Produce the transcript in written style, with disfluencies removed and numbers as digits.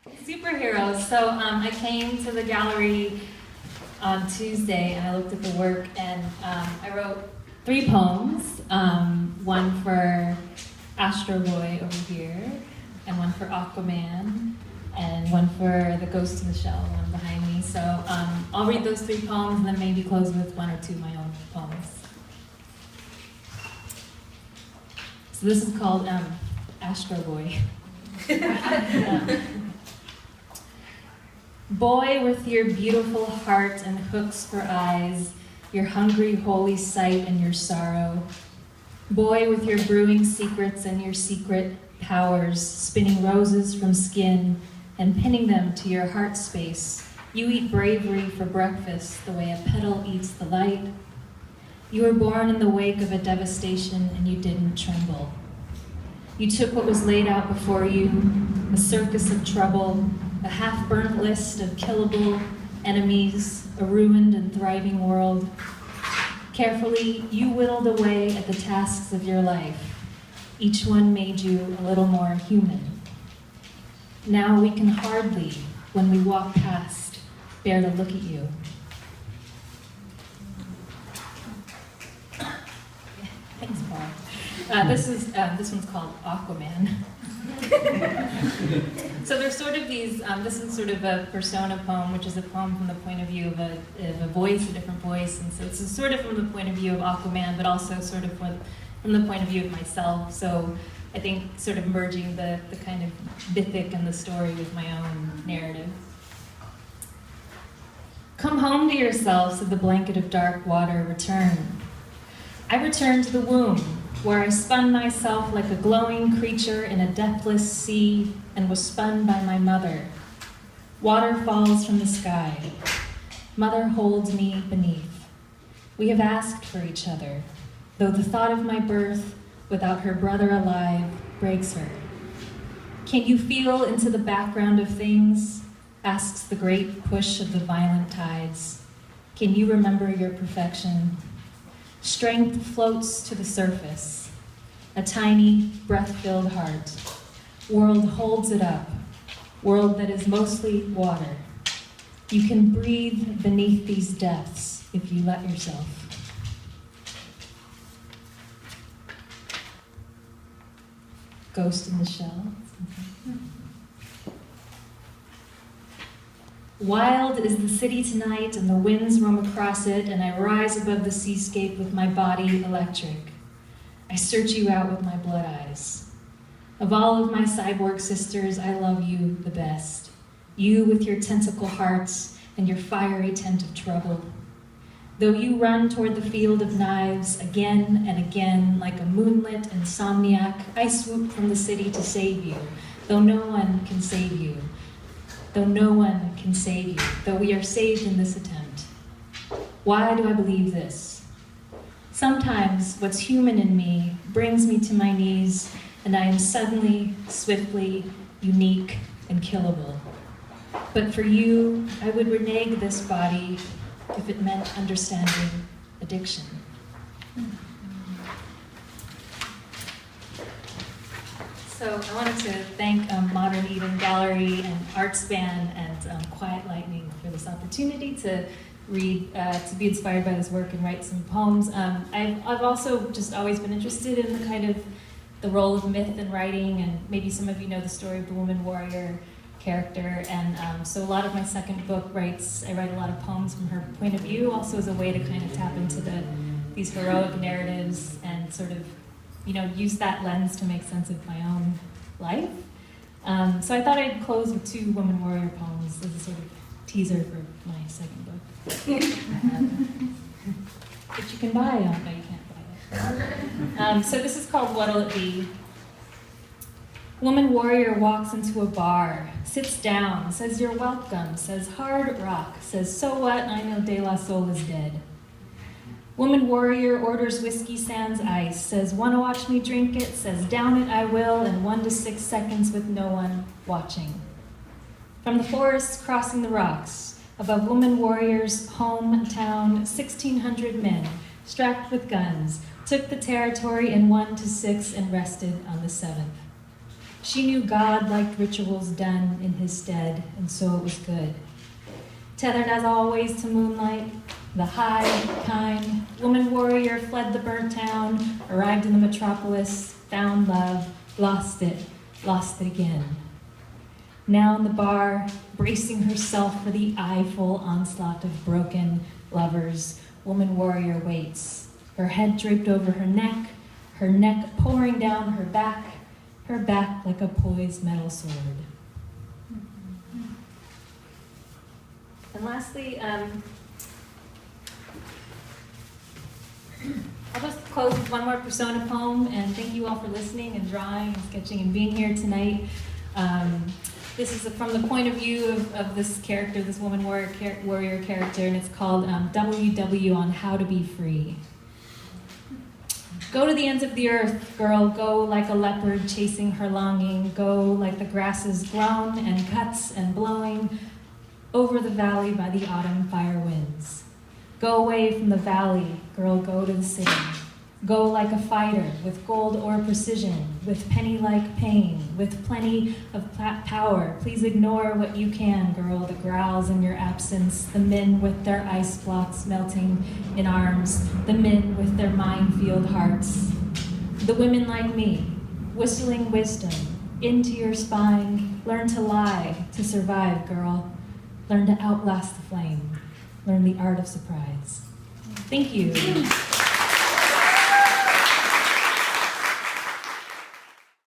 Superheroes. So I came to the gallery on Tuesday and I looked at the work and I wrote 3 poems. One for Astro Boy over here, and one for Aquaman, and one for the Ghost in the Shell, one behind me. So I'll read those 3 poems and then maybe close with 1 or 2 of my own poems. So this is called Astro Boy. Boy with your beautiful heart and hooks for eyes, your hungry holy sight and your sorrow. Boy with your brewing secrets and your secret powers, spinning roses from skin and pinning them to your heart space. You eat bravery for breakfast the way a petal eats the light. You were born in the wake of a devastation and you didn't tremble. You took what was laid out before you, a circus of trouble, a half-burnt list of killable enemies, a ruined and thriving world. Carefully, you whittled away at the tasks of your life. Each one made you a little more human. Now we can hardly, when we walk past, bear to look at you. Thanks, Paul. This one's called Aquaman. So there's sort of these, this is sort of a persona poem, which is a poem from the point of view of a voice, a different voice, and so it's sort of from the point of view of Aquaman, but also sort of from the point of view of myself. So I think sort of merging the kind of mythic and the story with my own narrative. Come home to yourself, said the blanket of dark water, return. I returned to the womb, where I spun myself like a glowing creature in a depthless sea and was spun by my mother. Water falls from the sky. Mother holds me beneath. We have asked for each other, though the thought of my birth without her brother alive breaks her. Can you feel into the background of things? Asks the great push of the violent tides. Can you remember your perfection? Strength floats to the surface, a tiny, breath-filled heart. World holds it up, world that is mostly water. You can breathe beneath these depths if you let yourself. Ghost in the Shell. Wild is the city tonight, and the winds roam across it, and I rise above the seascape with my body electric. I search you out with my blood eyes. Of all of my cyborg sisters, I love you the best. You with your tentacle hearts and your fiery tent of trouble. Though you run toward the field of knives again and again like a moonlit insomniac, I swoop from the city to save you, though no one can save you. Though no one can save you, though we are saved in this attempt. Why do I believe this? Sometimes what's human in me brings me to my knees, and I am suddenly, swiftly, unique, and killable. But for you, I would renege this body if it meant understanding addiction. So I wanted to thank Modern Eden Gallery and ArtSpan and Quiet Lightning for this opportunity to read, to be inspired by this work and write some poems. I've also just always been interested in the kind of the role of myth in writing, and maybe some of you know the story of the woman warrior character, and so a lot of my second book I write a lot of poems from her point of view, also as a way to kind of tap into these heroic narratives and sort of use that lens to make sense of my own life. So I thought I'd close with 2 woman warrior poems as a sort of teaser for my second book. Which you can buy, no, you can't buy it. So this is called What'll It Be? Woman warrior walks into a bar, sits down, says you're welcome, says hard rock, says so what, I know De La Soul is dead. Woman warrior orders whiskey sans ice, says wanna watch me drink it, says down it I will in 1 to 6 seconds with no one watching. From the forest crossing the rocks, above woman warrior's hometown, 1,600 men, strapped with guns, took the territory in 1 to 6 and rested on the 7th. She knew God liked rituals done in his stead, and so it was good. Tethered as always to moonlight, the high, kind woman warrior fled the burnt town, arrived in the metropolis, found love, lost it again. Now in the bar, bracing herself for the eyeful onslaught of broken lovers, woman warrior waits, her head draped over her neck pouring down her back like a poised metal sword. And lastly, I'll just close with one more persona poem, and thank you all for listening and drawing and sketching and being here tonight. This is from the point of view of this character, this woman warrior character, and it's called WW on How to Be Free. Go to the ends of the earth, girl, go like a leopard chasing her longing, go like the grasses grown and cuts and blowing over the valley by the autumn fire winds. Go away from the valley, girl, go to the city. Go like a fighter, with gold or precision, with penny-like pain, with plenty of power. Please ignore what you can, girl, the growls in your absence, the men with their ice blocks melting in arms, the men with their minefield hearts. The women like me, whistling wisdom into your spine. Learn to lie, to survive, girl. Learn to outlast the flame. Learn the art of surprise. Thank you.